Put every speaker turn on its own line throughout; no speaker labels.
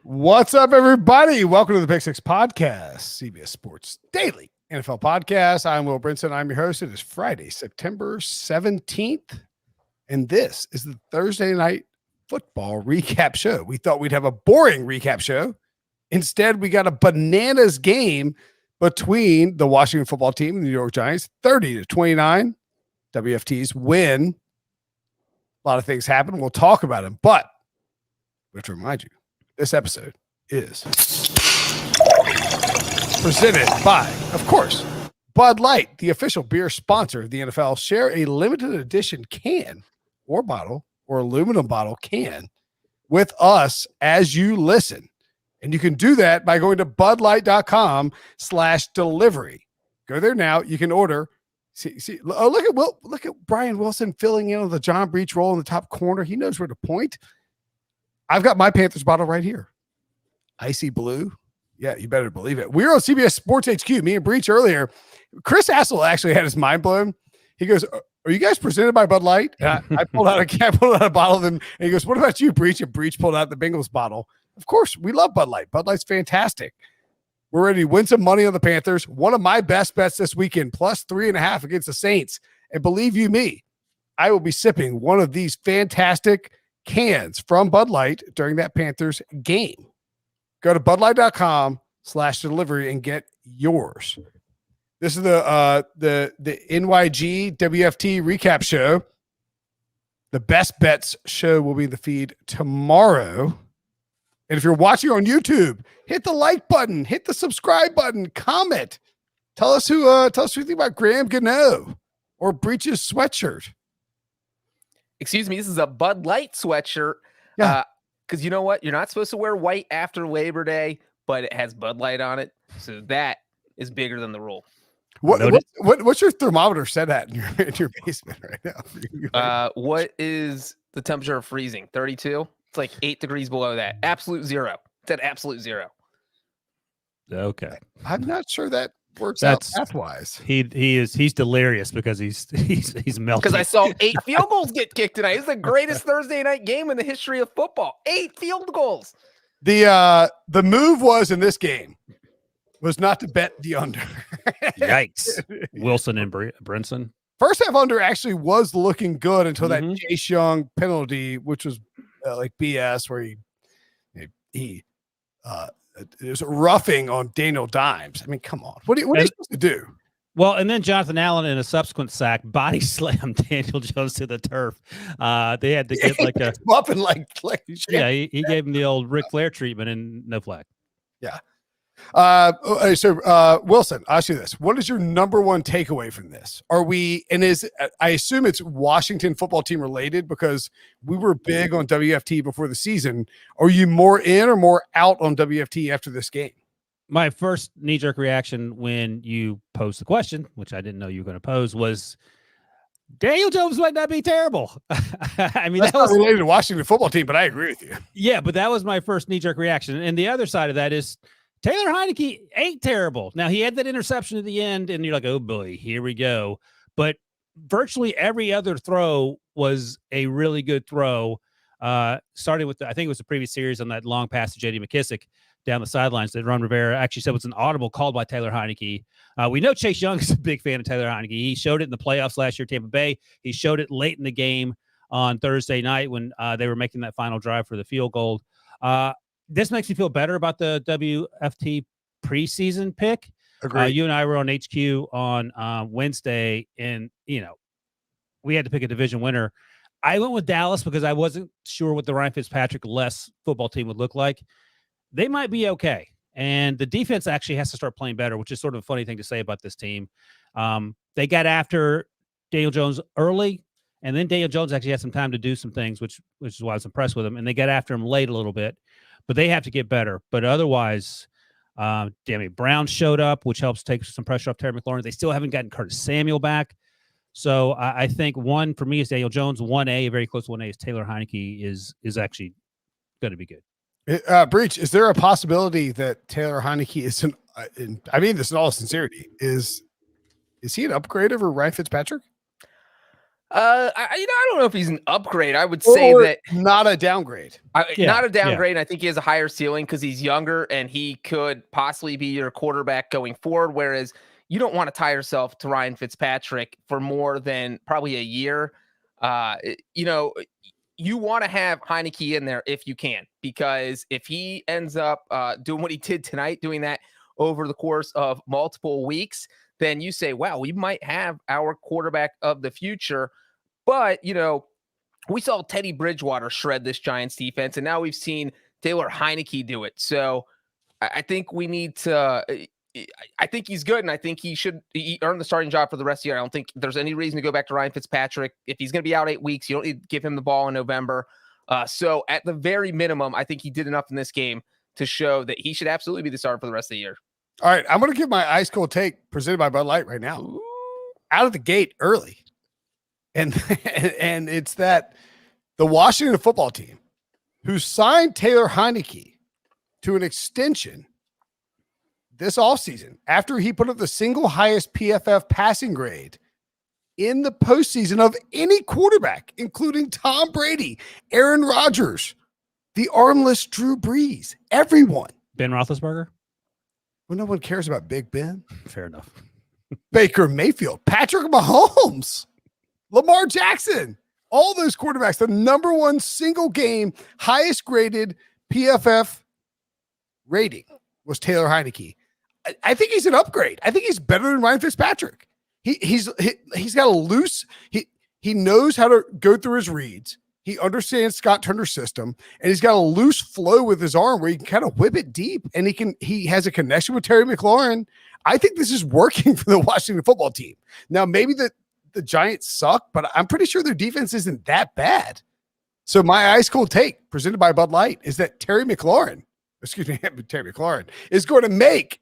What's up, everybody? Welcome to the Pick Six Podcast, CBS Sports Daily NFL Podcast. I'm Will Brinson. I'm your host. It is Friday, September 17th, and this is the Thursday Night Football Recap Show. We thought we'd have a boring recap show. Instead, we got a bananas game between the Washington football team and the New York Giants, 30-29. WFT's win. A lot of things happen. We'll talk about them, but we have to remind you, this episode is presented by, of course, Bud Light, the official beer sponsor of the NFL. Share a limited edition can or bottle or aluminum bottle can with us as you listen. And you can do that by going to budlight.com/delivery. Go there now. You can order. See, look at Brian Wilson filling in on the John Breech role in the top corner. He knows where to point. I've got my Panthers bottle right here. Icy blue. Yeah, you better believe it. We're on CBS Sports HQ. Me and Breech earlier. Chris Hassel actually had his mind blown. He goes, "Are you guys presented by Bud Light?" And I pulled out a bottle of them. And he goes, "What about you, Breech?" And Breech pulled out the Bengals bottle. Of course, we love Bud Light. Bud Light's fantastic. We're ready to win some money on the Panthers. One of my best bets this weekend, plus 3.5 against the Saints. And believe you me, I will be sipping one of these fantastic cans from Bud Light during that Panthers game. Go to budlight.com/delivery and get yours. This is the NYG WFT recap show. The best bets show will be in the feed tomorrow. And if you're watching on YouTube, hit the like button, hit the subscribe button, comment. Tell us who you think about Graham Gano or Breech's sweatshirt.
Excuse me, this is a Bud Light sweatshirt.
Yeah.
Because you know what? You're not supposed to wear white after Labor Day, but it has Bud Light on it. So that is bigger than the rule.
What's your thermometer set at in your basement right now?
What is the temperature of freezing? 32? It's like 8 degrees below that. Absolute zero. It's at absolute zero.
Okay.
I'm not sure that works out math-wise.
He's delirious because he's melting.
Because I saw 8 field goals get kicked tonight. It's the greatest Thursday night game in the history of football. 8 field goals.
The move was in this game was not to bet the under.
Yikes. Wilson and Brinson.
First half under actually was looking good until that Chase Young penalty, which was like BS, where he it was roughing on Daniel Dimes. I mean, come on. What are you supposed to do?
Well, and then Jonathan Allen in a subsequent sack body slammed Daniel Jones to the turf. They had to get like a
up and like
he gave him the old Ric Flair treatment and no flag.
Yeah. So Wilson, I'll ask you this. What is your number one takeaway from this? I assume it's Washington football team related because we were big on WFT before the season. Are you more in or more out on WFT after this game?
My first knee-jerk reaction when you posed the question, which I didn't know you were going to pose, was Daniel Jones might not be terrible. I mean,
that's not related to Washington football team, but I agree with you.
Yeah, but that was my first knee-jerk reaction. And the other side of that is Taylor Heineke ain't terrible. Now, he had that interception at the end, and you're like, oh, boy, here we go. But virtually every other throw was a really good throw, starting with, I think it was the previous series on that long pass to J.D. McKissick down the sidelines that Ron Rivera actually said was an audible called by Taylor Heineke. We know Chase Young is a big fan of Taylor Heineke. He showed it in the playoffs last year, Tampa Bay. He showed it late in the game on Thursday night when they were making that final drive for the field goal. This makes me feel better about the WFT preseason pick. You and I were on HQ on Wednesday, and, we had to pick a division winner. I went with Dallas because I wasn't sure what the Ryan Fitzpatrick-less football team would look like. They might be okay, and the defense actually has to start playing better, which is sort of a funny thing to say about this team. They got after Daniel Jones early, and then Daniel Jones actually had some time to do some things, which is why I was impressed with him, and they got after him late a little bit. But they have to get better. But otherwise, Brown showed up, which helps take some pressure off Terry McLaurin. They still haven't gotten Curtis Samuel back. So I think one for me is Daniel Jones. 1A, very close to 1A, is Taylor Heineke is actually going to be good.
Breech, is there a possibility that Taylor Heineke is I mean this in all sincerity, is he an upgrade over Ryan Fitzpatrick?
I don't know if he's an upgrade. I would say
Or
that
not a downgrade.
not a downgrade. I think he has a higher ceiling because he's younger and he could possibly be your quarterback going forward. Whereas you don't want to tie yourself to Ryan Fitzpatrick for more than probably a year. You want to have Heineke in there if you can, because if he ends up doing what he did tonight, doing that over the course of multiple weeks, then you say, wow, we might have our quarterback of the future. But, we saw Teddy Bridgewater shred this Giants defense, and now we've seen Taylor Heineke do it. So I think we need to I think he's good, and I think he earn the starting job for the rest of the year. I don't think there's any reason to go back to Ryan Fitzpatrick. If he's going to be out 8 weeks, you don't need to give him the ball in November. So at the very minimum, I think he did enough in this game to show that he should absolutely be the starter for the rest of the year.
All right, I'm going to give my ice cold take presented by Bud Light right now.
Ooh.
Out of the gate early. And it's that the Washington football team, who signed Taylor Heineke to an extension this offseason after he put up the single highest PFF passing grade in the postseason of any quarterback, including Tom Brady, Aaron Rodgers, the armless Drew Brees, everyone.
Ben Roethlisberger?
Well, no one cares about Big Ben.
Fair enough.
Baker Mayfield, Patrick Mahomes, Lamar Jackson, all those quarterbacks, the number one single game, highest graded PFF rating was Taylor Heineke. I think he's an upgrade. I think he's better than Ryan Fitzpatrick. He's got a loose, he knows how to go through his reads. He understands Scott Turner's system, and he's got a loose flow with his arm where he can kind of whip it deep, and he has a connection with Terry McLaurin. I think this is working for the Washington football team. Now, maybe the Giants suck, but I'm pretty sure their defense isn't that bad. So my ice cold take presented by Bud Light is that Terry McLaurin is going to make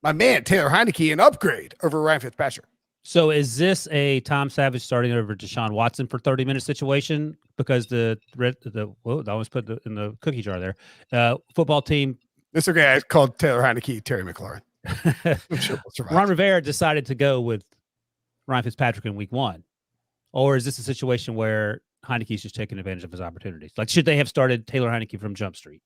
my man Taylor Heineke an upgrade over Ryan Fitzpatrick.
So is this a Tom Savage starting over Deshaun Watson for 30-minute situation? Because I almost put in the cookie jar there. Football team.
It's okay. I called Taylor Heineke Terry McLaurin. I'm sure we'll survive.
Ron Rivera decided to go with Ryan Fitzpatrick in week 1. Or is this a situation where Heineke's just taking advantage of his opportunities? Like, should they have started Taylor Heineke from Jump Street?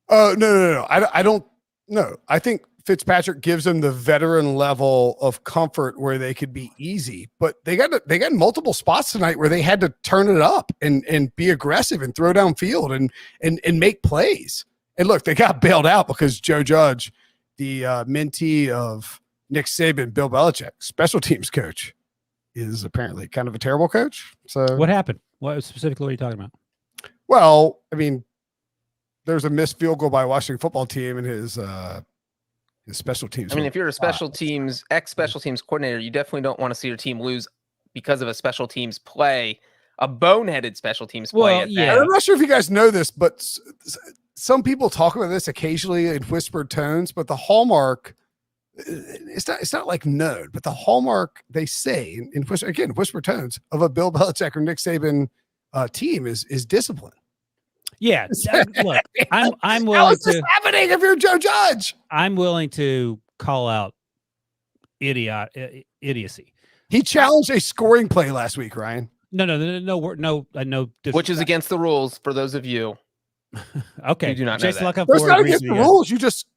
No. I don't know. I think Fitzpatrick gives them the veteran level of comfort where they could be easy, but they got multiple spots tonight where they had to turn it up and be aggressive and throw downfield and make plays. And look, they got bailed out because Joe Judge, the mentee of Nick Saban, Bill Belichick, special teams coach, is apparently kind of a terrible coach. So
what happened? What specifically are you talking about?
Well, I mean, there's a missed field goal by a Washington football team and his special teams.
I mean, if you're a special teams coordinator, you definitely don't want to see your team lose because of a special teams play, a boneheaded special teams play.
Well, yeah.
I'm not sure if you guys know this, but some people talk about this occasionally in whispered tones, but the hallmark, it's not like known, but the hallmark they say in whispered tones of a Bill Belichick or Nick Saban team is discipline.
Yeah, look, I'm willing
How is
to.
this happening if you're Joe Judge?
I'm willing to call out idiocy.
He challenged a scoring play last week, Ryan.
No.
Which is against the rules for those of you.
Okay,
you do not know
Jason
that.
It's not against the rules. You just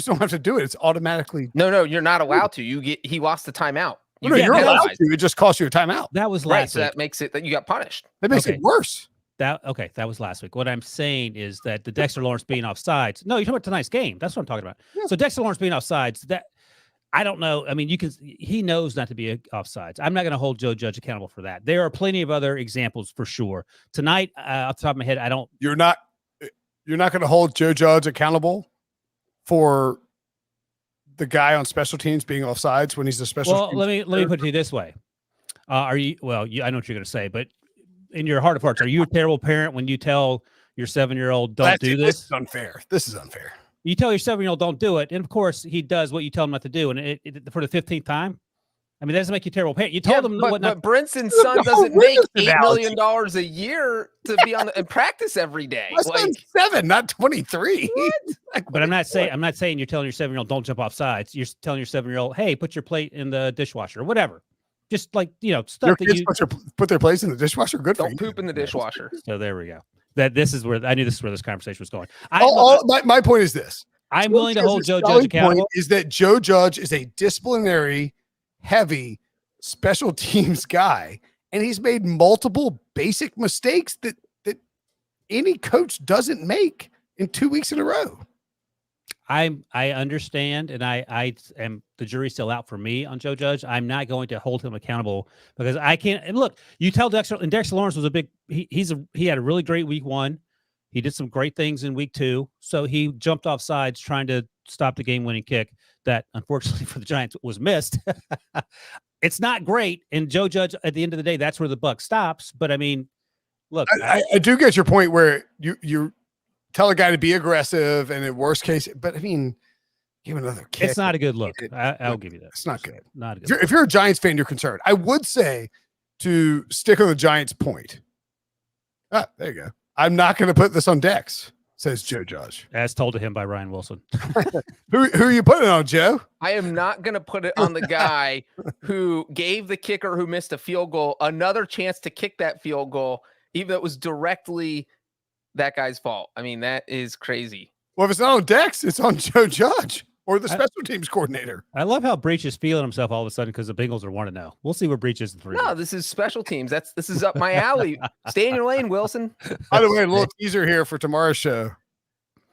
don't have to do it. It's automatically.
No, you're not allowed to. He lost the timeout.
You're allowed to. It just costs you a timeout.
That was
Right,
last
so
week.
that makes it that you got punished.
That makes it worse.
That was last week. What I'm saying is that the Dexter Lawrence being offsides. No, you're talking about tonight's game. That's what I'm talking about.
Yeah.
So Dexter Lawrence being offsides. That I don't know. I mean, he knows not to be offsides. I'm not going to hold Joe Judge accountable for that. There are plenty of other examples for sure. Tonight, off the top of my head, I don't.
You're not going to hold Joe Judge accountable for the guy on special teams being offsides when he's a special.
Well, let me put it to you this way. Are you? Well, I know what you're going to say, but in your heart of hearts, are you a terrible parent when you tell your 7-year-old don't do this?
This is unfair. This is unfair.
You tell your 7-year-old don't do it, and of course he does what you tell him not to do, and it for the 15th time. I mean, that doesn't make you a terrible parent. You told him what not.
But Brinson's son doesn't make $8 million a year to be in practice every day.
My son's 7, not 23.
But I'm not saying you're telling your 7-year-old don't jump off sides. You're telling your 7-year-old, hey, put your plate in the dishwasher or whatever. just like,
Your
stuff that
kids
you.
put their plates in the dishwasher. Good for
Don't
you.
poop in the dishwasher.
So there we go. This is where this conversation was going.
My point is this.
I'm willing to hold Joe Judge accountable.
Is that Joe Judge is a disciplinary, heavy special teams guy, and he's made multiple basic mistakes that any coach doesn't make in 2 weeks in a row.
I understand, and I am the jury's still out for me on Joe Judge. I'm not going to hold him accountable because I can't. And look, you tell Dexter, and Dexter Lawrence was a big. He had a really great week 1. He did some great things in week 2. So he jumped off sides trying to stop the game-winning kick that, unfortunately for the Giants, was missed. It's not great, and Joe Judge, at the end of the day, that's where the buck stops. But I mean, look,
I do get your point where you tell a guy to be aggressive, and in worst case, but I mean, give another kick.
It's not a good look. I'll give you that.
It's not good.
Not a good.
If you're a Giants fan, you're concerned. I would say to stick on the Giants' point. There you go. I'm not going to put this on Dex, says Joe Judge.
As told to him by Ryan Wilson.
Who are you putting on, Joe?
I am not going to put it on the guy who gave the kicker who missed a field goal another chance to kick that field goal, even though it was directly that guy's fault. I mean, that is crazy.
Well, if it's not on Dex, it's on Joe Judge or the special teams coordinator.
I love how Breech is feeling himself all of a sudden because the Bengals are 1-0. We'll see where Breech is in 3
No,
weeks.
this is special teams. This is up my alley. Stay in your lane, Wilson.
By the way, a little teaser here for tomorrow's show.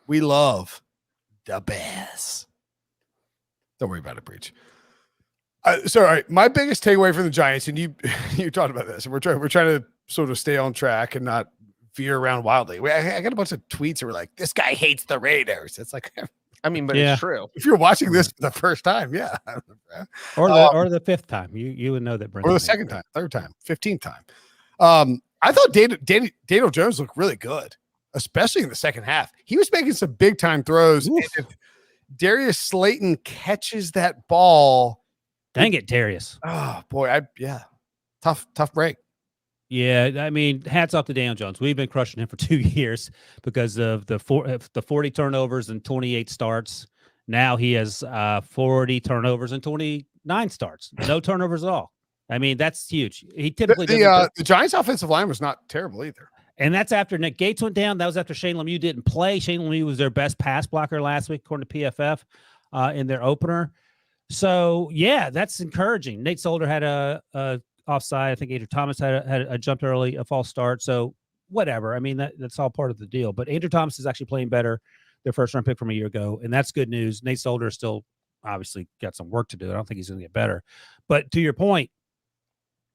We love the Bears. Don't worry about it, Breech. So, all right, my biggest takeaway from the Giants, and you talked about this, and we're trying to sort of stay on track and not veer around wildly. I got a bunch of tweets that were like, "This guy hates the Raiders." It's like,
I mean, but
Yeah.
it's true.
if you're watching this for the first time, yeah,
Or the 5th time. You would know that Brinson
or the second time, third time, 15th time. I thought Daniel Jones looked really good, especially in the second half. He was making some big time throws. And if Darius Slayton catches that ball,
Dang it, Darius.
oh boy, tough break.
Yeah, I mean, hats off to Daniel Jones. We've been crushing him for 2 years because of the 40 turnovers and 28 starts. Now he has 40 turnovers and 29 starts. No turnovers at all. I mean, that's huge. He typically
The Giants' offensive line was not terrible either.
And that's after Nick Gates went down. That was after Shane Lemieux didn't play. Shane Lemieux was their best pass blocker last week, according to PFF, in their opener. So, yeah, that's encouraging. Nate Solder had a offside. I think Andrew Thomas had a jumped early, a false start. So, whatever. I mean, that's all part of the deal. But Andrew Thomas is actually playing better, their first-round pick from a year ago, and that's good news. Nate Solder still obviously got some work to do. I don't think he's going to get better. But to your point,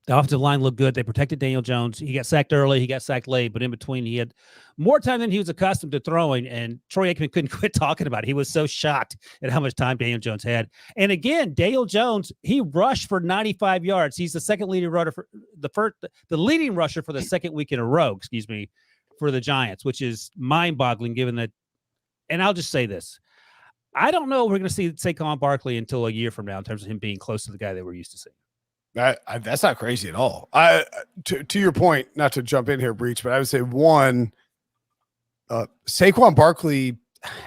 the offensive line looked good. They protected Daniel Jones. He got sacked early. He got sacked late. But in between, he had more time than he was accustomed to throwing. And Troy Aikman couldn't quit talking about it. He was so shocked at how much time Daniel Jones had. And again, Daniel Jones, he rushed for 95 yards. He's the second leading rusher for the leading rusher for the second week in a row, for the Giants, which is mind-boggling given that. And I'll just say this. I don't know if we're going to see Saquon Barkley until a year from now in terms of him being close to the guy that we're used to seeing.
That's not crazy at all. To your point, not to jump in here, Breech, but I would say one, Saquon Barkley,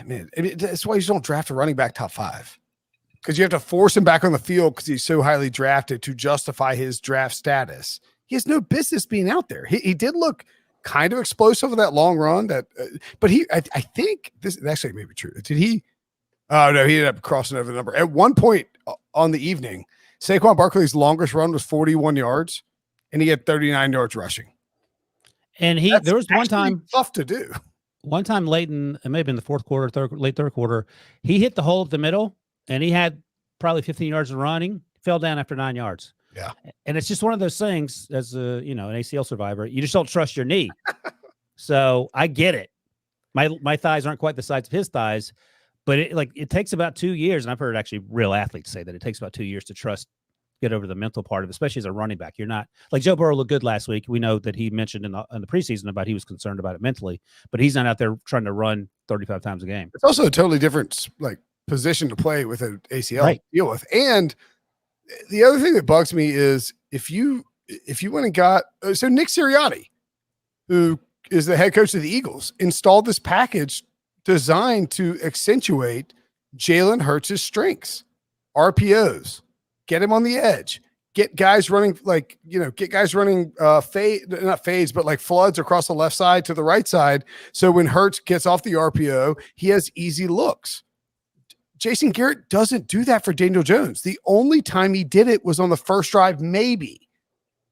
man, that's why you don't draft a running back top 5, because you have to force him back on the field because he's so highly drafted to justify his draft status. He has no business being out there. He did look kind of explosive with that long run, but I think this actually may be true. Did he? Oh no, he ended up crossing over the number at one point on the evening. Saquon Barkley's longest run was 41 yards, and he had 39 yards rushing.
And there was one time
tough to do.
One time late in, it may have been the fourth quarter, late third quarter, he hit the hole at the middle, and he had probably 15 yards of running, fell down after 9 yards.
Yeah.
And it's just one of those things as an ACL survivor, you just don't trust your knee. So I get it. My thighs aren't quite the size of his thighs, but it takes about 2 years. And I've heard actually real athletes say that it takes about 2 years to get over the mental part of it, especially as a running back. You're not like Joe Burrow looked good last week. We know that he mentioned in the preseason about he was concerned about it mentally, but he's not out there trying to run 35 times a game.
It's also a totally different position to play with an ACL to deal with. And the other thing that bugs me is if you went and got so Nick Sirianni, who is the head coach of the Eagles, installed this package designed to accentuate Jalen Hurts' strengths, RPOs, get him on the edge, get guys running not fades, but like floods across the left side to the right side. So when Hurts gets off the RPO, he has easy looks. Jason Garrett doesn't do that for Daniel Jones. The only time he did it was on the first drive, maybe.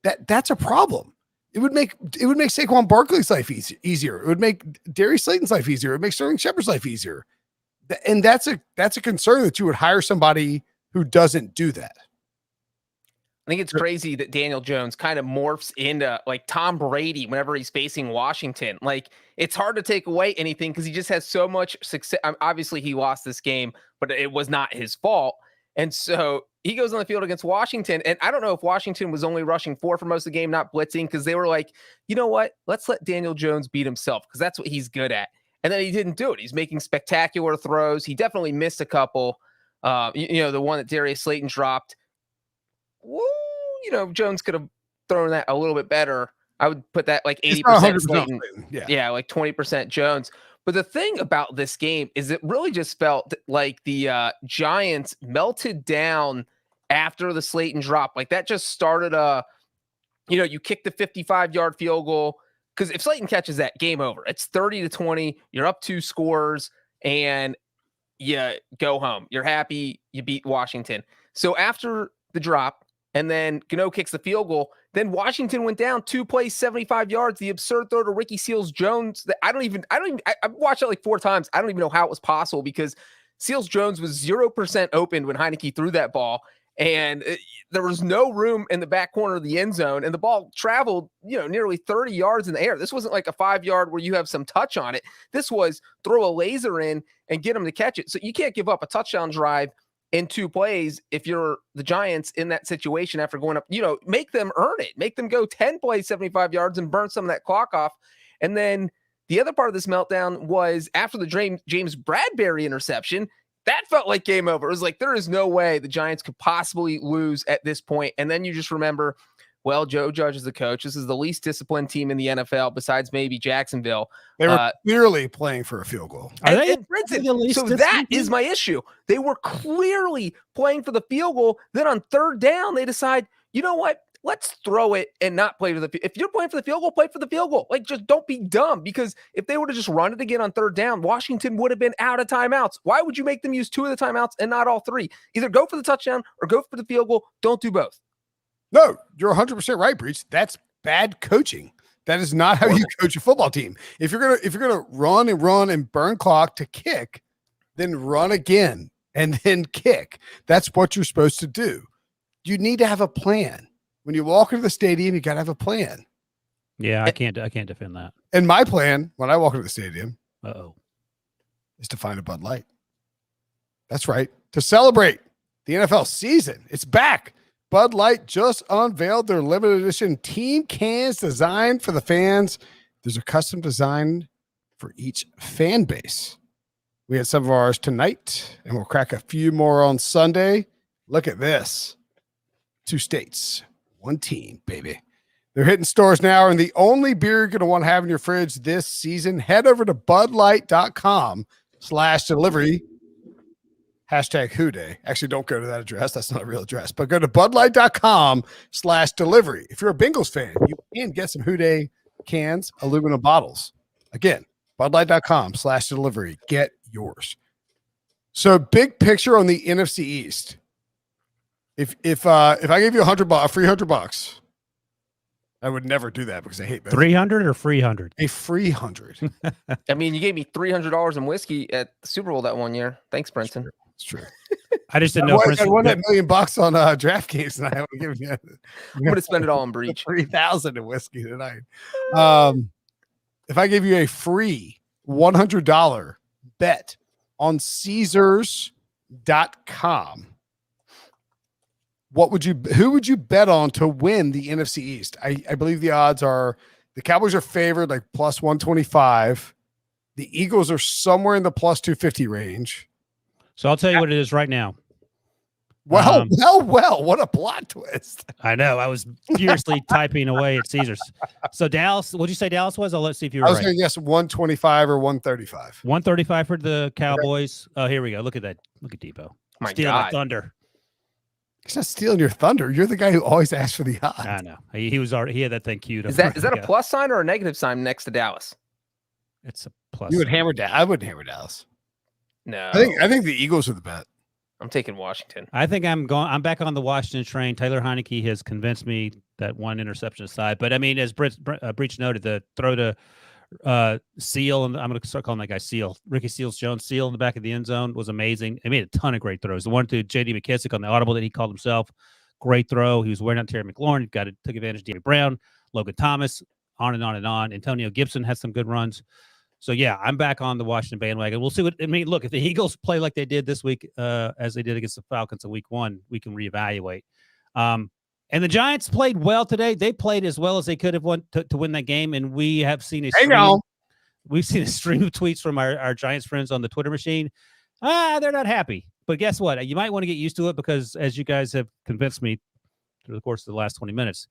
That's a problem. It would make Saquon Barkley's life easier. It would make Darius Slayton's life easier. It would make Sterling Shepard's life easier. And that's a concern that you would hire somebody who doesn't do that.
I think it's crazy that Daniel Jones kind of morphs into like Tom Brady whenever he's facing Washington. Like, it's hard to take away anything because he just has so much success. Obviously, he lost this game, but it was not his fault. And so he goes on the field against Washington. And I don't know if Washington was only rushing 4 for most of the game, not blitzing, because they were like, you know what? Let's let Daniel Jones beat himself because that's what he's good at. And then he didn't do it. He's making spectacular throws. He definitely missed a couple. The one that Darius Slayton dropped. Woo, Jones could have thrown that a little bit better. I would put that like 80% Slayton. Yeah, like 20% Jones. But the thing about this game is it really just felt like the Giants melted down after the Slayton drop. Like that just started you kick the 55-yard field goal. Because if Slayton catches that, game over. It's 30-20. You're up 2 scores, and you go home. You're happy you beat Washington. So after the drop, and then Gano kicks the field goal, then Washington went down 2 plays, 75 yards. The absurd throw to Ricky Seals-Jones that I've watched it like 4 times. I don't even know how it was possible because Seals-Jones was 0% open when Heineke threw that ball. And there was no room in the back corner of the end zone, and the ball traveled, nearly 30 yards in the air. This wasn't like a 5-yard where you have some touch on it. This was throw a laser in and get them to catch it. So you can't give up a touchdown drive in 2 plays if you're the Giants in that situation after going up. Make them earn it. Make them go 10 plays, 75 yards, and burn some of that clock off. And then the other part of this meltdown was after the James Bradbury interception. That felt like game over. It was like, there is no way the Giants could possibly lose at this point. And then you just remember, well, Joe Judge is the coach. This is the least disciplined team in the NFL besides maybe Jacksonville.
They were clearly playing for a field goal.
So that is my issue. They were clearly playing for the field goal. Then on 3rd down, they decide, you know what? Let's throw it and not play for the. If you're playing for the field goal, play for the field goal. Like, just don't be dumb, because if they were to just run it again on 3rd down, Washington would have been out of timeouts. Why would you make them use 2 of the timeouts and not all 3? Either go for the touchdown or go for the field goal. Don't do both.
No, you're 100% right, Breech. That's bad coaching. That is not how you coach a football team. If you're gonna run and burn clock to kick, then run again and then kick. That's what you're supposed to do. You need to have a plan. When you walk into the stadium, you got to have a plan.
Yeah, I can't defend that.
And my plan when I walk into the stadium
is
to find a Bud Light. That's right. To celebrate the NFL season. It's back. Bud Light just unveiled their limited edition team cans designed for the fans. There's a custom design for each fan base. We had some of ours tonight, and we'll crack a few more on Sunday. Look at this. 2 states. 1 team, baby. They're hitting stores now, and the only beer you're going to want to have in your fridge this season, head over to budlight.com/delivery. #Houday. Actually, don't go to that address. That's not a real address, but go to budlight.com/delivery. If you're a Bengals fan, you can get some Houday cans, aluminum bottles. Again, budlight.com/delivery. Get yours. So big picture on the NFC East. If I gave you a free $100, I would never do that because I hate both.
300 or free 100?
A free 100.
I mean, you gave me $300 in whiskey at the Super Bowl that one year. Thanks, Brinson.
It's true.
I just didn't know.
I won that $1 million on DraftKings, and I haven't given you.
I'm going to spend it all on Breech.
3,000 in whiskey tonight. If I gave you a free $100 bet on Caesars.com, who would you bet on to win the NFC East? I believe the odds are the Cowboys are favored like plus 125. The Eagles are somewhere in the plus 250 range.
So I'll tell you what it is right now.
Well, what a plot twist.
I know. I was furiously typing away at Caesars. So Dallas, what'd you say Dallas was? Let's see if you were right. I was
going to guess 125 or 135.
135 for the Cowboys. Okay. Oh, here we go. Look at that. Look at Depot.
My
Stealing
God.
Thunder.
He's not stealing your thunder. You're the guy who always asks for the odds.
I know. He was already. He had that thing queued up.
Is that a plus sign or a negative sign next to Dallas?
It's a plus.
You would hammer Dallas. I wouldn't hammer Dallas.
No,
I think the Eagles are the bet.
I'm taking Washington.
I think I'm back on the Washington train. Taylor Heineke has convinced me, that one interception aside. But I mean, as Breech noted, the throw to Seal, and I'm going to start calling that guy Seal. Ricky Seals-Jones, Seal in the back of the end zone was amazing. He made a ton of great throws. The one to J.D. McKissick on the audible that he called himself, great throw. He was wearing out Terry McLaurin. Took advantage of Davey Brown, Logan Thomas, on and on and on. Antonio Gibson had some good runs. So, yeah, I'm back on the Washington bandwagon. We'll see what – I mean, look, if the Eagles play like they did this week, as they did against the Falcons in week 1, we can reevaluate. And the Giants played well today. They played as well as they could have won to win that game, and we have seen a stream. We've seen a stream of tweets from our Giants friends on the Twitter machine. They're not happy. But guess what? You might want to get used to it because, as you guys have convinced me through the course of the last 20 minutes,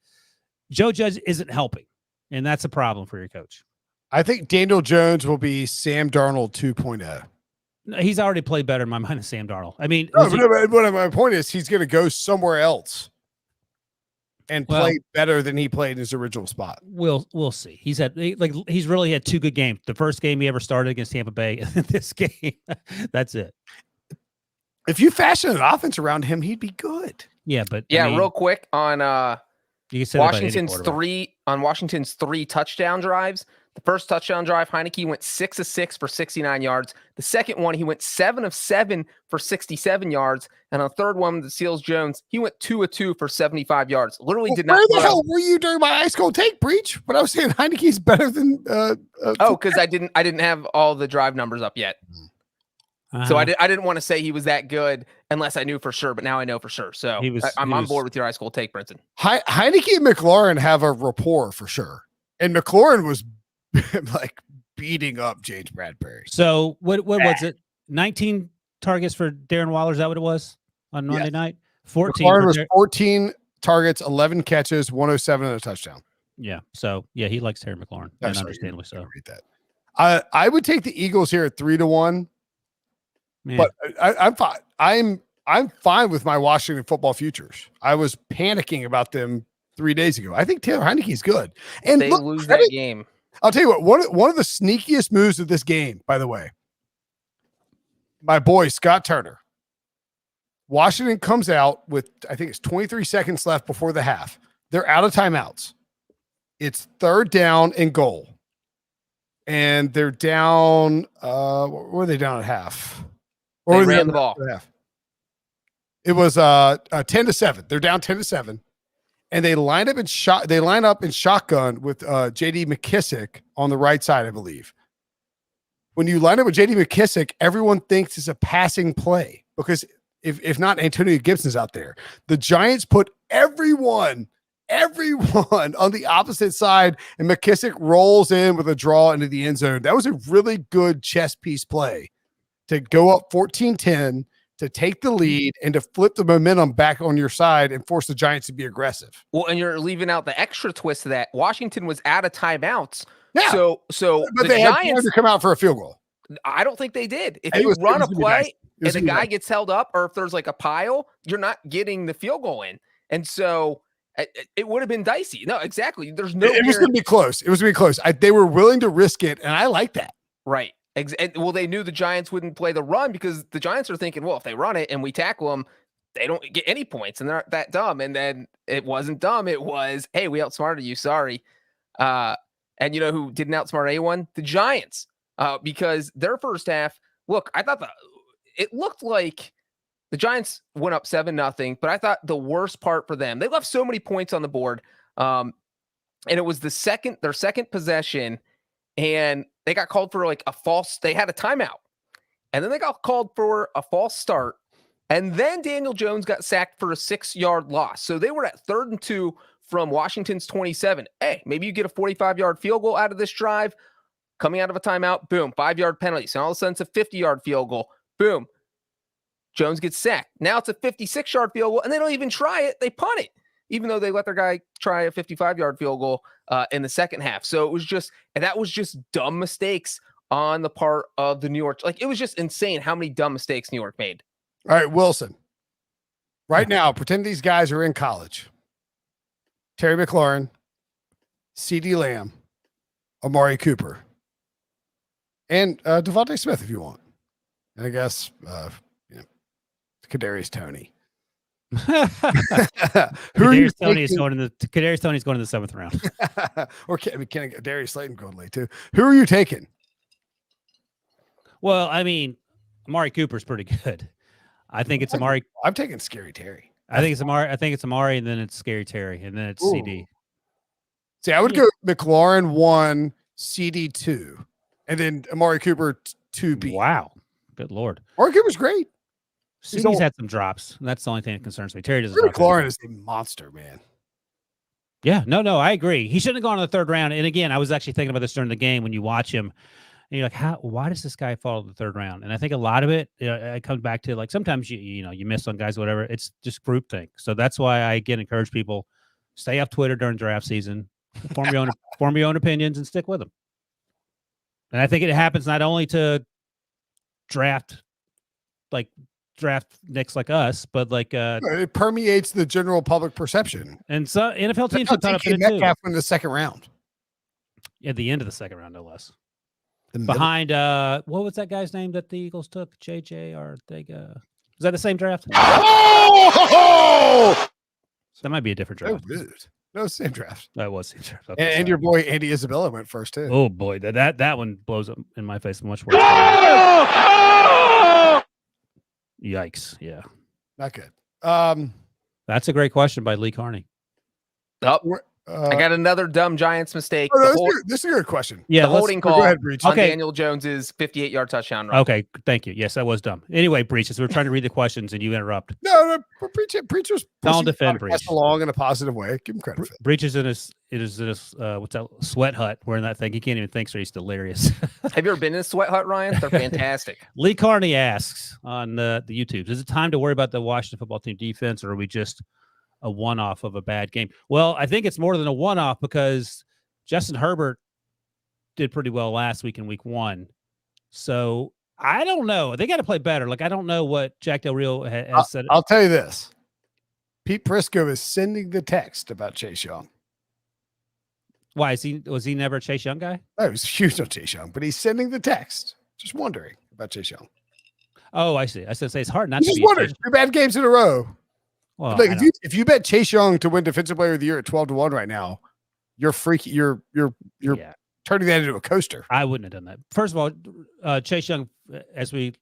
Joe Judge isn't helping, and that's a problem for your coach.
I think Daniel Jones will be Sam Darnold 2.0.
He's already played better in my mind than Sam Darnold. I mean,
but my point is he's going to go somewhere else and play better than he played in his original spot.
We'll see. He's really had 2 good games. The first game he ever started against Tampa Bay, and this game, that's it.
If you fashion an offense around him, he'd be good.
Yeah, but
I mean, real quick on Washington's 3 touchdown drives. The first touchdown drive, Heineke went 6 of 6 for 69 yards. The second one, he went 7 of 7 for 67 yards. And on the third one, the Seals-Jones, he went 2 of 2 for 75 yards. Literally did not.
Where the hell were you during my ice cold take, Breech? When I was saying Heineke's better than
because I didn't have all the drive numbers up yet. So I didn't want to say he was that good unless I knew for sure, but now I know for sure. So I'm on board with your ice cold take, Brinson.
Heineke and McLaurin have a rapport for sure. And McLaurin was like beating up James Bradbury.
So what was it? 19 targets for Darren Waller. Is that what it was on Monday night? 14.
McLaurin was 14 targets, 11 catches, 107 and a touchdown.
Yeah. So yeah, he likes Terry McLaurin. And understandably so.
Read that. I would take the Eagles here at 3-1. Man. But I'm fine. I'm fine with my Washington football futures. I was panicking about them 3 days ago. I think Taylor Heineke is good. And
they lose that game.
I'll tell you what, one of the sneakiest moves of this game, by the way, my boy, Scott Turner. Washington comes out with, I think it's 23 seconds left before the half. They're out of timeouts. It's 3rd down and goal. And they're down, were they down at half? Or
they ran the ball.
It was 10-7. They're down 10-7. And they line up in shotgun with J.D. McKissick on the right side, I believe. When you line up with J.D. McKissick, everyone thinks it's a passing play because if not, Antonio Gibson's out there. The Giants put everyone on the opposite side, and McKissick rolls in with a draw into the end zone. That was a really good chess piece play to go up 14-10, to take the lead and to flip the momentum back on your side and force the Giants to be aggressive.
Well, and you're leaving out the extra twist of that. Washington was out of timeouts.
Yeah.
So
but they Giants had to come out for a field goal.
I don't think they did. If you run a play and the guy gets held up, or if there's like a pile, you're not getting the field goal in. And so it would have been dicey. No, exactly. There's no.
It was going to be close. It was going to be close. They were willing to risk it, and I like that.
Right. Well, they knew the Giants wouldn't play the run because the Giants are thinking, well, if they run it and we tackle them, they don't get any points, and they're not that dumb. And then it wasn't dumb. It was, hey, we outsmarted you. Sorry. And you know who didn't outsmart anyone? The Giants. Because their first half, look, I thought it looked like the Giants went up 7-0, but I thought the worst part for them, they left so many points on the board. And it was their second possession, and they got called for like they had a timeout, and then they got called for a false start. And then Daniel Jones got sacked for a 6-yard loss. So they were at 3rd and 2 from Washington's 27. Hey, maybe you get a 45-yard field goal out of this drive. Coming out of a timeout, boom, 5-yard penalty. So all of a sudden it's a 50-yard field goal. Boom. Jones gets sacked. Now it's a 56-yard field goal, and they don't even try it. They punt it, even though they let their guy try a 55-yard field goal in the second half. So that was just dumb mistakes on the part of the New York. Like, it was just insane how many dumb mistakes New York made.
All right, Wilson. Right now, pretend these guys are in college. Terry McLaurin, CeeDee Lamb, Amari Cooper, and Devontae Smith if you want. And I guess Kadarius Toney.
Kadarius Toney is going in the seventh round.
Or can Darius Slayton going late too? Who are you taking?
Well, I mean, Amari Cooper's pretty good. I think it's Amari.
I'm taking Scary Terry.
I think it's Amari, and then it's Scary Terry, and then it's CD.
See, I would go McLaurin 1, CD 2, and then Amari Cooper 2B.
Wow, good Lord.
Amari Cooper's great.
CD's had some drops, and that's the only thing that concerns me. Terry doesn't.
McLaurin is a monster, man.
Yeah, no, I agree. He shouldn't have gone in the third round. And again, I was actually thinking about this during the game when you watch him. And you're like, why does this guy fall to the third round? And I think a lot of it, it comes back to like sometimes you miss on guys, whatever. It's just groupthink. So that's why I again encourage people stay off Twitter during draft season, form your own opinions, and stick with them. And I think it happens not only to draft nicks like us, but like
it permeates the general public perception.
And so NFL teams have caught up in it too.
Metcalf in the second round,
at the end of the second round, no less.
Behind
what was that guy's name that the Eagles took? JJ Ortega. Is that the same draft?
Oh!
That might be a different draft.
No, same draft.
That was same draft. Okay,
and your boy Andy Isabella went first too.
Oh boy, that one blows up in my face much worse. Yikes! Yeah,
not good.
That's a great question by Lee Carney.
I got another dumb Giants mistake.
This is a good question.
Yeah, the holding call on
okay.
Daniel Jones's 58-yard touchdown run.
Okay, thank you. Yes, that was dumb. Anyway, Breech, we're trying to read the questions and you interrupt.
No, Breech was
don't defend Breech
along in a positive way. Give him credit.
Breech is in his what's that sweat hut wearing that thing. He can't even think, so he's delirious.
Have you ever been in a sweat hut, Ryan? They're fantastic.
Lee Carney asks on the YouTube, is it time to worry about the Washington football team defense, or are we just a one-off of a bad game? Well, I think it's more than a one-off because Justin Herbert did pretty well last week in week 1. So I don't know. They got to play better. Like, I don't know what Jack Del Rio has said.
I'll tell you this. Pete Prisco is sending the text about Chase Young.
Why was he never a Chase Young guy?
No, he's huge on Chase Young, but he's sending the text. Just wondering about Chase Young.
Oh, I see. I was going to say it's hard not to be.
Wondering. 3 bad games in a row.
Well,
like if you bet Chase Young to win Defensive Player of the Year at 12-1 right now, you're freaky. You're turning that into a coaster.
I wouldn't have done that. First of all, Chase Young, as we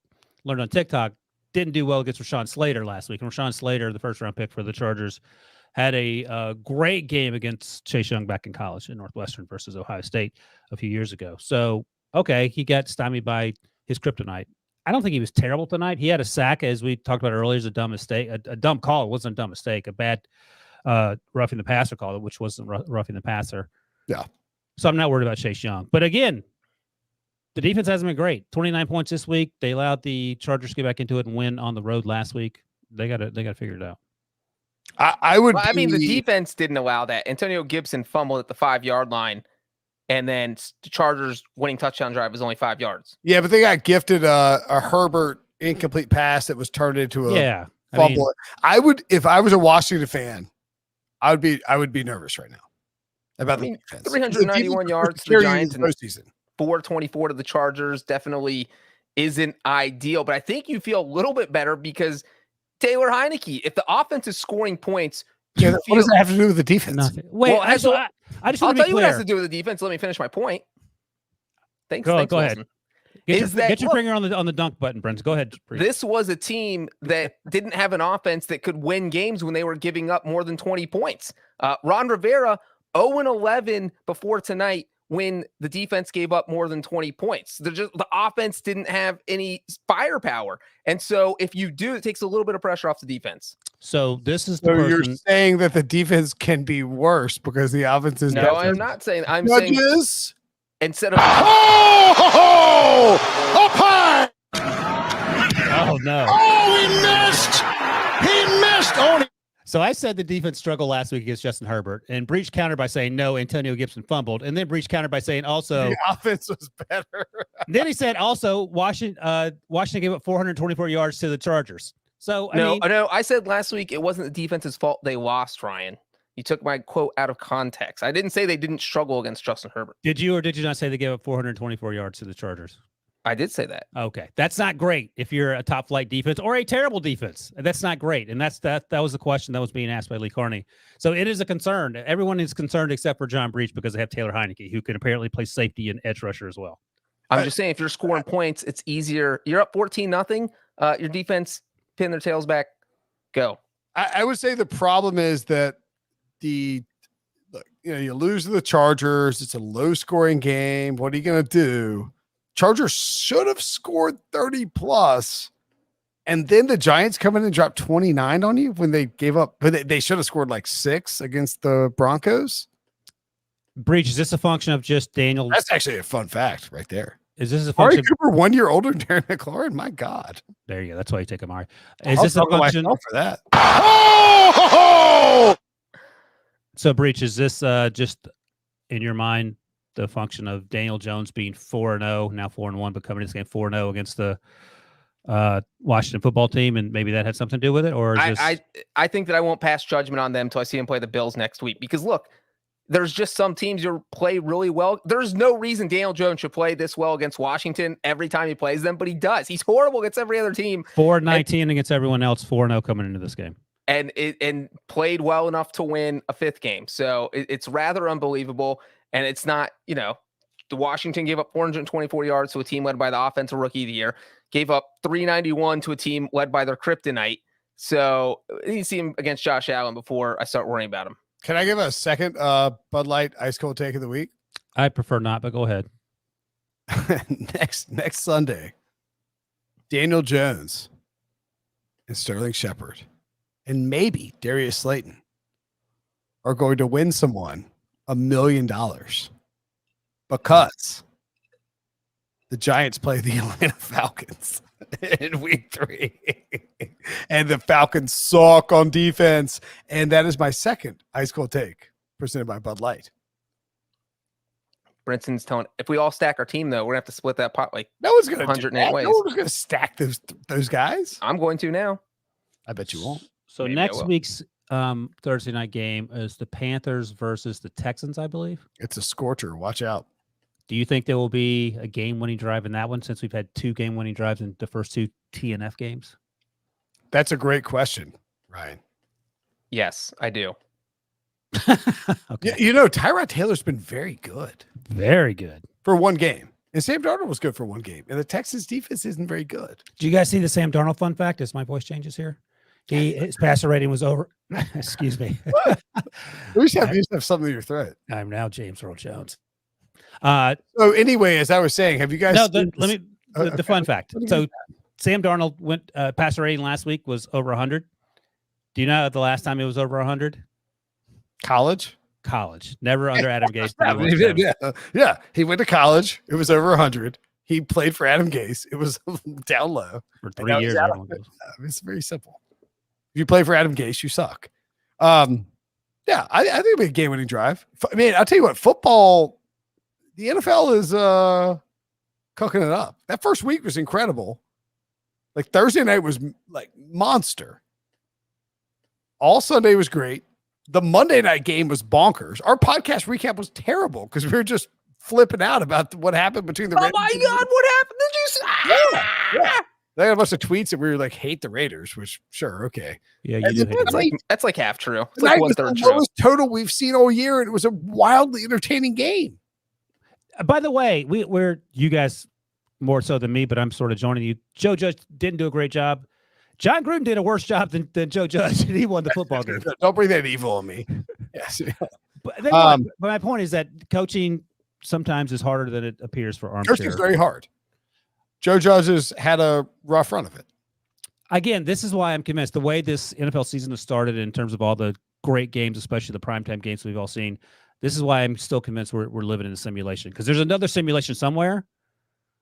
learned on TikTok, didn't do well against Rashawn Slater last week. And Rashawn Slater, the first round pick for the Chargers, had a great game against Chase Young back in college in Northwestern versus Ohio State a few years ago. So, okay, he got stymied by his kryptonite. I don't think he was terrible tonight. He had a sack, as we talked about earlier, is a dumb mistake, a dumb call. It wasn't a dumb mistake, a bad roughing the passer call, which wasn't roughing the passer.
Yeah.
So I'm not worried about Chase Young. But again, the defense hasn't been great. 29 points this week. They allowed the Chargers to get back into it and win on the road last week. They got to figure it out.
I
mean, the defense didn't allow that. Antonio Gibson fumbled at the 5-yard line. And then the Chargers' winning touchdown drive was only 5 yards.
Yeah, but they got gifted a Herbert incomplete pass that was turned into a fumble. I would, if I was a Washington fan, I would be nervous right now about the defense.
391 yards to the Giants and 424 to the Chargers definitely isn't ideal. But I think you feel a little bit better because Taylor Heineke, if the offense is scoring points,
what does that have to do with the defense?
Nothing. Wait, well, I just want to be clear.
I'll tell you what it has to do with the defense. Let me finish my point. Thanks.
Go
Wilson.
ahead. Get your finger on the dunk button, Brent. Go ahead.
This was a team that didn't have an offense that could win games when they were giving up more than 20 points. Ron Rivera, 0-11 before tonight when the defense gave up more than 20 points. The offense didn't have any firepower. And so if you do, it takes a little bit of pressure off the defense.
So this is
you're saying that the defense can be worse because the offense is
no, I'm not saying. I'm saying instead of
up high.
Oh no!
Oh, he missed. Oh.
So I said the defense struggled last week against Justin Herbert, and Breech countered by saying no, Antonio Gibson fumbled, and then Breech countered by saying also
the offense was better.
Then he said also Washington gave up 424 yards to the Chargers. So
No, I said last week it wasn't the defense's fault they lost, Ryan. You took my quote out of context. I didn't say they didn't struggle against Justin Herbert.
did you or did you not say they gave up 424 yards to the Chargers?
I did say that.
Okay, that's not great if you're a top flight defense or a terrible defense. That's not great, and that was the question that was being asked by Lee Carney. So it is a concern. Everyone is concerned except for John Breech because they have Taylor Heineke, who can apparently play safety and edge rusher as well.
I'm just saying, if you're scoring points, it's easier. You're up 14-0. Your defense pin their tails back. Go.
I would say the problem is that you lose to the Chargers. It's a low scoring game. What are you going to do? Chargers should have scored 30 plus. And then the Giants come in and drop 29 on you when they gave up. But they should have scored like 6 against the Broncos.
Breech, is this a function of just Daniel?
That's actually a fun fact right there.
Is this a
Amari
function?
Cooper 1 year older than Darren McLaurin? My God.
There you go. That's why you take Amari. Is
I'll
this a
talk to
function
myself for that? Oh!
So, Breech, is this just in your mind the function of Daniel Jones being 4-0, now 4-1, but coming to this game 4-0 against the Washington football team, and maybe that had something to do with it? Or is
I think that I won't pass judgment on them until I see him play the Bills next week. Because look, there's just some teams you play really well. There's no reason Daniel Jones should play this well against Washington every time he plays them, but he does. He's horrible against every other team.
4-19 against everyone else, 4-0 coming into this game.
And played well enough to win a 5th game. So it's rather unbelievable. And it's not, the Washington gave up 424 yards to a team led by the offensive rookie of the year, gave up 391 to a team led by their kryptonite. So you need to see him against Josh Allen before I start worrying about him.
Can I give a second Bud Light ice cold take of the week?
I prefer not, but go ahead.
next Sunday, Daniel Jones and Sterling Shepard and maybe Darius Slayton are going to win someone $1 million because the Giants play the Atlanta Falcons in week 3 and the Falcons suck on defense. And that is my second ice cold take presented by Bud Light.
Brinson's telling, if we all stack our team though, we're gonna have to split that pot like
no one's gonna
108 ways.
No one's gonna stack those guys.
I'm going to now.
I bet you won't.
So
Maybe
next week's Thursday night game is the Panthers versus the Texans, I believe.
It's a scorcher. Watch out.
Do you think there will be a game-winning drive in that one since we've had 2 game-winning drives in the first 2 TNF games?
That's a great question, Ryan.
Yes, I do.
Okay.
Tyrod Taylor's been very good.
Very good.
For one game. And Sam Darnold was good for one game. And the Texans defense isn't very good.
Do you guys see the Sam Darnold fun fact as my voice changes here? His passer rating was over. Excuse me.
You just have something in your throat.
I'm now James Earl Jones.
So anyway, as I was saying, have you guys
the fun fact. So Sam Darnold went passer rating last week was over 100. Do you know the last time it was over 100?
College,
never under Adam Gase.
Yeah. He went to college. It was over 100. He played for Adam Gase. It was down low
for 3 years.
It's very simple. If you play for Adam Gase, you suck. I think it'll be a game-winning drive. I mean, I'll tell you what, football, the NFL is cooking it up. That first week was incredible. Like Thursday night was like monster. All Sunday was great. The Monday night game was bonkers. Our podcast recap was terrible because we were just flipping out about what happened between the
Raiders. Oh my God, what happened? Did you see?
Yeah. They had a bunch of tweets that we were like, hate the Raiders, which sure, okay.
Yeah, you do.
That's like half true. It's like 1/3
the
true.
lowest total we've seen all year, and it was a wildly entertaining game.
By the way, we're you guys more so than me, but I'm sort of joining you. Joe Judge didn't do a great job. John Gruden did a worse job than Joe Judge, and he won the football game.
Don't bring that evil on me. Yes.
But my point is that coaching sometimes is harder than it appears for armchair.
Coaching is very hard. Joe Judge has had a rough run of it.
Again, this is why I'm convinced the way this NFL season has started in terms of all the great games, especially the primetime games we've all seen. This is why I'm still convinced we're living in a simulation, because there's another simulation somewhere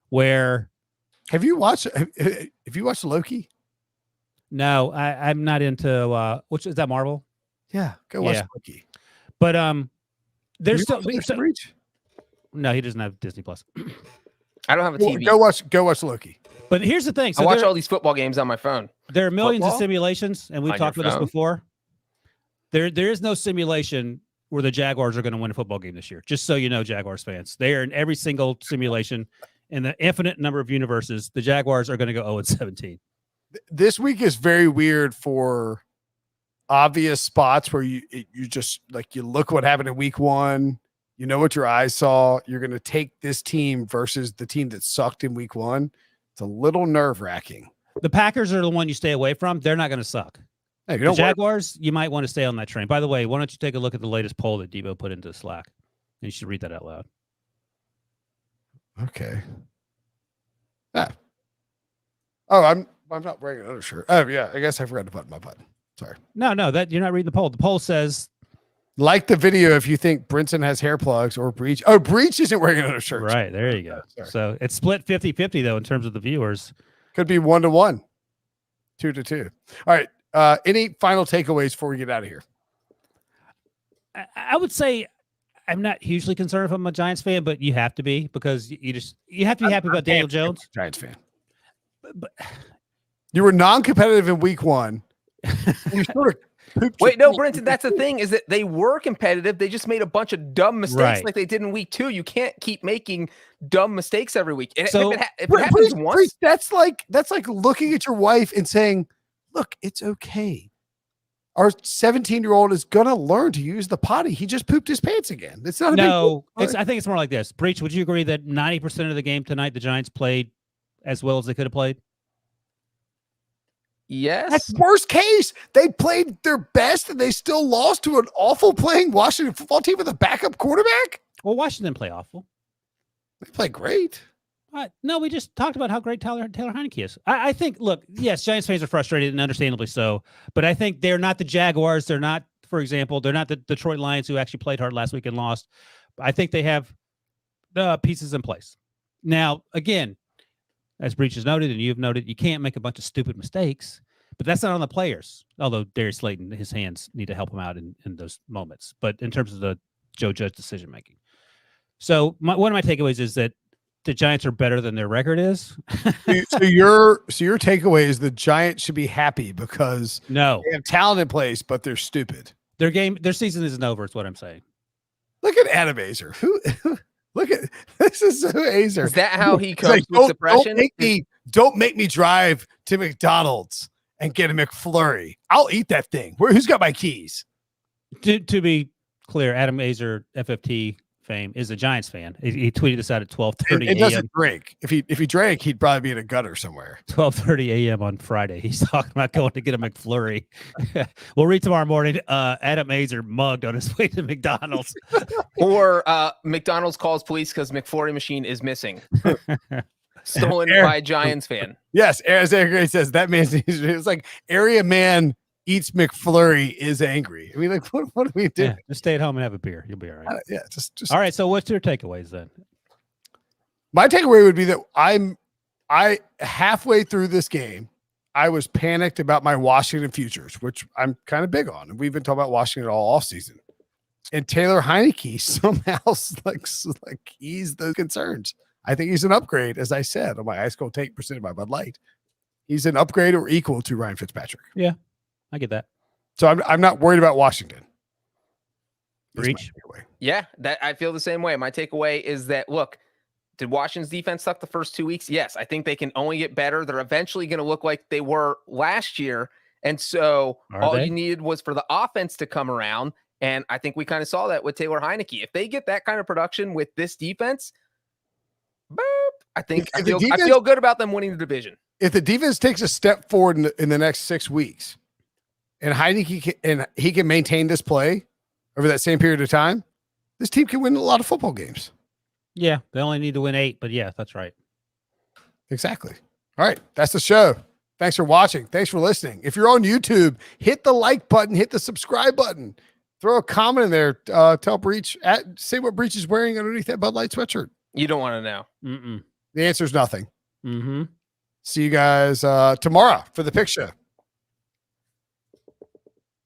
where.
Have you watched Loki?
No, I'm not into which is that Marvel?
Yeah, go watch Loki.
But there's still
Breech?
No, he doesn't have Disney Plus.
I don't have a TV.
Go watch Loki.
But here's the thing.
So I watch all these football games on my phone.
There are millions
Football?
of simulations, and we've
On
talked
your
about this
phone?
before. There is no simulation where the Jaguars are going to win a football game this year. Just so you know, Jaguars fans, they are in every single simulation in the infinite number of universes. The Jaguars are going to go 0-17.
This week is very weird for obvious spots where you just like you look what happened in week 1. You know what your eyes saw. You're going to take this team versus the team that sucked in week 1. It's a little nerve wracking.
The Packers are the one you stay away from. They're not going to suck.
Hey,
The Jaguars, you might want to stay on that train. By the way, why don't you take a look at the latest poll that Debo put into Slack? And you should read that out loud.
Okay. Ah. Oh, I'm not wearing another shirt. Oh yeah, I guess I forgot to button my button. Sorry.
No, that you're not reading the poll. The poll says
like the video if you think Brinson has hair plugs or Breech. Oh, Breech isn't wearing another shirt.
right. There you go.
Sorry.
So it's split 50-50 though in terms of the viewers.
Could be 1-1, 2-2. All right. Any final takeaways before we get out of here?
I would say I'm not hugely concerned if I'm a Giants fan, but you have to be because you have to be happy about Daniel Jones.
Giants fan.
But
You were non-competitive in week 1. You sort of pooped
Wait,
your
no,
pants.
Brinson, that's the thing is that they were competitive. They just made a bunch of dumb mistakes
Right.
like they did in week 2. You can't keep making dumb mistakes every week. And
So-
if it happens once,
Breech, that's like looking at your wife and saying, look, it's okay. Our 17-year-old is going to learn to use the potty. He just pooped his pants again. It's not a big
no,
deal.
I think it's more like this. Breach, would you agree that 90% of the game tonight the Giants played as well as they could have played?
yes.
That's worst case. They played their best and they still lost to an awful playing Washington football team with a backup quarterback.
Well, Washington play awful.
They played great.
No, we just talked about how great Taylor Heineke is. I think, look, yes, Giants fans are frustrated and understandably so, but I think they're not the Jaguars. They're not, for example, they're not the Detroit Lions who actually played hard last week and lost. I think they have pieces in place. Now, again, as Breach has noted and you've noted, you can't make a bunch of stupid mistakes, but that's not on the players. Although Darius Slayton, his hands need to help him out in those moments. But in terms of the Joe Judge decision making. So one of my takeaways is that the Giants are better than their record is.
So your takeaway is the Giants should be happy because
No,
they have talent in place, but they're stupid.
their season isn't over. Is what I'm saying.
Look at Adam Azer. Look at this is so Azer.
Is that how he
He's
comes
like,
with depression?
Don't make me drive to McDonald's and get a McFlurry. I'll eat that thing. Who's got my keys?
To be clear, Adam Azer, FFT fame, is a Giants fan. He tweeted this out at 12:30
It
a.m.
doesn't drink. If he drank, he'd probably be in a gutter somewhere.
12:30 a.m. on Friday. He's talking about going to get a McFlurry. We'll read tomorrow morning. Adam Azer mugged on his way to McDonald's.
Or McDonald's calls police because McFlurry machine is missing. Stolen by a Giants fan.
Yes, as Eric Gray says, that man. It's like area man eats McFlurry is angry. I mean, like, what do we do?
Yeah, just stay at home and have a beer. You'll be all right.
Yeah, just.
All right. So, what's your takeaways then?
My takeaway would be that I halfway through this game, I was panicked about my Washington futures, which I'm kind of big on. And we've been talking about Washington all offseason. And Taylor Heineke somehow like eased those concerns. I think he's an upgrade, as I said, on my ice cold take percent of my Bud Light. He's an upgrade or equal to Ryan Fitzpatrick.
I get that.
So I'm not worried about Washington. That's my
Breach.
takeaway.
Yeah, that I feel the same way. My takeaway is that, look, did Washington's defense suck the first 2 weeks? Yes, I think they can only get better. They're eventually going to look like they were last year. And so you needed was for the offense to come around. And I think we kind of saw that with Taylor Heineke. If they get that kind of production with this defense, boop, I feel good about them winning the division.
If the defense takes a step forward in the next 6 weeks, and Heineke he can maintain this play over that same period of time, this team can win a lot of football games.
Yeah, they only need to win 8, but yeah, that's right.
Exactly. All right, that's the show. Thanks for watching. Thanks for listening. If you're on YouTube, hit the like button, hit the subscribe button, throw a comment in there. Tell Breech, say what Breech is wearing underneath that Bud Light sweatshirt.
You don't want to know.
Mm-mm.
The answer is nothing.
Mm-hmm.
See you guys tomorrow for the pick show.